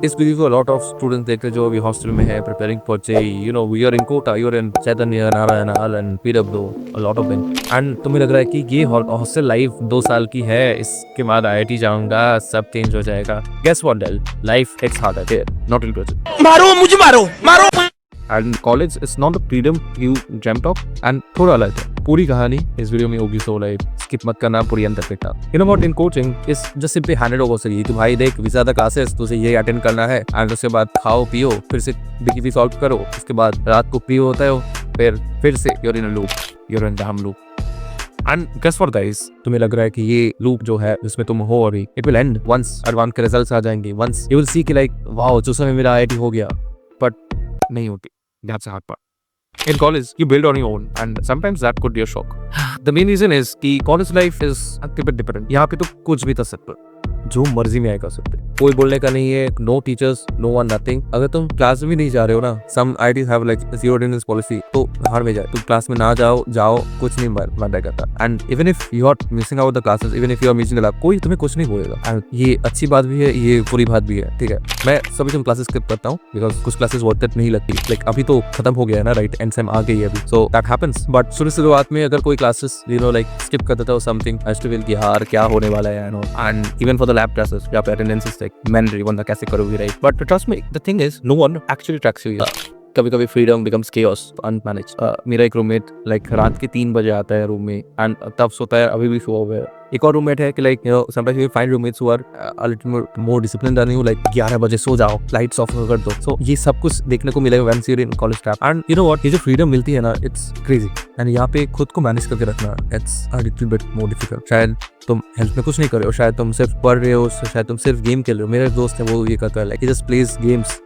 इस वीडियो को lot of students देख रहे हैं जो अभी हॉस्टल में है preparing for JEE, you know we are in Kota, you are in Chaitanya, Narayana and PW, a lot of them. And तुम्हें लग रहा है कि ये हॉस्टल लाइफ 2 साल की है, इसके बाद आईआईटी जाऊंगा, सब चेंज हो जाएगा। Guess what dale, life hits harder here, not in present. मारो मुझे, मारो and college is not the freedom you dreamed of and थोड़ा अलग है। पूरी कहानी इस वीडियो में होगी, सो लाइक स्किप मत करना, पूरी अंत तक देखना। You know what, in coaching is just simply handed over से कि भाई देख वीजा द क्लासेस, तुझे ये अटेंड करना है एंड उसके बाद खाओ पियो, फिर से बीकीपी सॉल्व करो, उसके बाद रात को पियो होता है, फिर से you're in a loop, you're in damn loop. And guess what guys, तुम्हें लग रहा है कि ये लूप जो है जिसमें तुम हो अभी, it will end once advance के रिजल्ट्स आ जाएंगे, वंस यू विल सी कि लाइक वाओ जो समय मेरा आईआईटी हो गया, बट नहीं होती। That's the hard part. In college, you build on your own, and sometimes that could be a shock. The main reason is कि college life is a bit different. यहाँ पे तो कुछ भी कर सकते हो, जो मर्जी में आए कर सकते हो, कोई बोलने का नहीं है, no teachers, no one, nothing. अगर तुम क्लास में भी नहीं जा रहे हो ना, some IITs have like zero attendance policy, तो बाहर में जाए, तुम क्लास में ना जाओ कुछ नहीं मैटर करता। And even if you are missing out the classes, even if you are missing the lab, कोई तुम्हें कुछ नहीं बोलेगा। एंड ये अच्छी बात भी है, ये बुरी बात भी है, ठीक है। मैं सभी तुम क्लासेस स्किप करता हूँ बिकॉज कुछ क्लासेस वर्थ इट नहीं लगती, लाइक अभी तो खत्म हो गया है ना, राइट, एंड सेम आ गई है अभी, सो दैट हैपेंस। बट शुरुआत में अगर कोई classes you know like skip कर देता हो समथिंग, आई टू फील कि यार क्या होने वाला है, you know. And even for the lab classes जहाँ पे अटेंडेंस इज लाइक मैंडेटरी, वरना कैसे करोगे, right. But trust me, the thing is no one actually tracks you. कभी कभी फ्रीडम बिकम्स केओस, अनमैनेज। मेरा एक रूममेट लाइक रात के 3 बजे आता है रूम में एंड तब सोता है, अभी भी सोया हुआ है। एक और रूममेट है कि like you know sometimes you find roommates who are a little more disciplined than you, like 11 बजे सो जाओ, लाइट्स ऑफ कर दो। सो ये सब कुछ देखने को मिलेगा when you are in college time. And you know what, ये जो फ्रीडम मिलती है ना, इट्स क्रेजी। एंड यहाँ पे खुद को मैनेज करके रखना, it's a little bit more difficult. शायद तुम हेल्थ में कुछ नहीं कर रहे हो, शायद तुम सिर्फ पढ़ रहे हो, शायद तुम सिर्फ गेम खेल रहे हो। मेरा दोस्त है वो ये करता है, like he just plays games,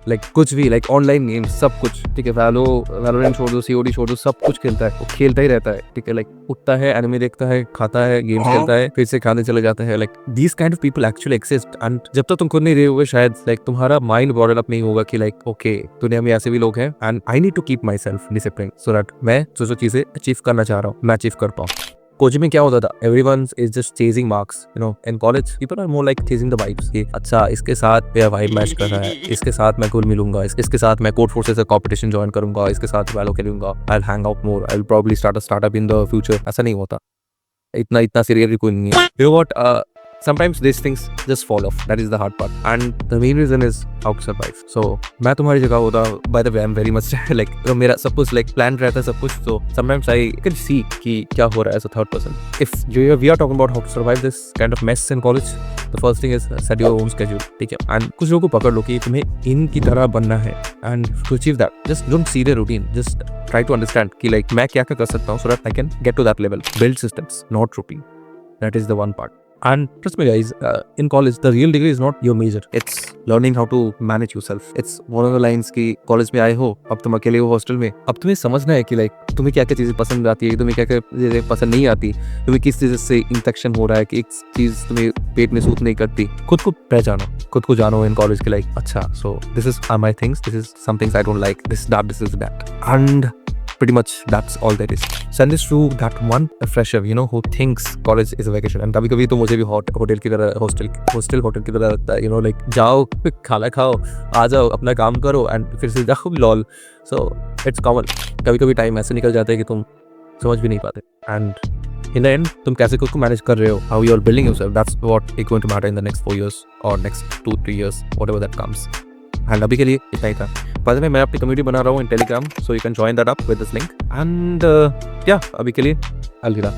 like कुछ भी, लाइक ऑनलाइन गेम्स, सब कुछ, ठीक है। वैलोरेंट छोड़ दो, सीओडी छोड़ दो, सब कुछ खेलता है, वो खेलता ही रहता है, ठीक है। लाइक उठता है, एनिमे देखता है, खाता है, गेम्स खेलता है, फिर से खाने चले जाता है। Like these kind of people actually exist. And जब तक तुम खुद नहीं रहे होगे, शायद लाइक तुम्हारा माइंड ब्रॉड अप नहीं होगा कि लाइक ओके दुनिया में ऐसे भी लोग हैं and I need to keep my self discipline so that मैं जो चीजें अचीव करना चाह रहा हूँ मैं अचीव कर पाऊँ। कोचिंग में क्या होता था, everyone is just chasing marks, you know. In college people are more like chasing the vibes कि अच्छा इसके साथ मेरा वाइब मैच कर रहा है, इसके साथ मैं घुल मिलूंगा, इसके साथ मैं कोड फोर्सेस से कंपटीशन ज्वाइन करूंगा, इसके साथ वैलो खेलूंगा, I will hang out more, I will probably start a startup in the future. ऐसा नहीं होता, इतना सीरियस कोई नहीं है। You know what, sometimes these things just fall off, that is the hard part, and the main reason is how to survive. So मैं तुम्हारी जगह होता, by the way I'm very much like मेरा सब कुछ like planned रहता है सब कुछ, so sometimes I can see कि क्या हो रहा है as a third person. If we are talking about how to survive this kind of mess in college, the first thing is set your own schedule, ठीक है। and कुछ लोगों को पकड़ लो कि तुम्हें इनकी तरह बनना है, and to achieve that just don't see their routine, just try to understand कि like मैं क्या क्या कर सकता हूँ so that I can get to that level. Build systems, not routine. That is the one part. And trust me guys, in college the real degree is not your major, it's learning how to manage yourself. It's one of the lines कि college में आए हो, अब तुम अकेले हो hostel में, अब तुम्हें समझना है कि लाइक तुम्हें क्या क्या चीज़ें पसंद आती है, तुम्हें क्या क्या चीज़ें पसंद नहीं आती, तुम्हें किस चीज़ से इन्फेक्शन हो रहा है कि एक चीज़ तुम्हें पेट में सूट नहीं करती। खुद को पहचानो, खुद को जानो इन कॉलेज के, लाइक अच्छा so this is my things, this is some things I don't like, this is that, and pretty much that's all there is. Send this to that one fresher, you know, who thinks college is a vacation. And कभी-कभी तो मुझे भी hotel की तरह hostel hotel की तरह लगता है, you know, like जाओ खाना खाओ, आ जाओ अपना काम करो एंड फिर से जाओ लॉल। So it's common. कभी-कभी टाइम ऐसे निकल जाता है कि तुम समझ भी नहीं पाते, and in the end तुम कैसे खुद को मैनेज कर रहे हो, how you are building yourself, that's what is going to matter in the next 4 years or next 2-3 years, whatever that comes. And अभी के लिए इतना ही था। बाद में मैं अपनी कम्युनिटी बना रहा हूँ इन Telegram, so you can join that up with this link, and या अभी के लिए अलविदा।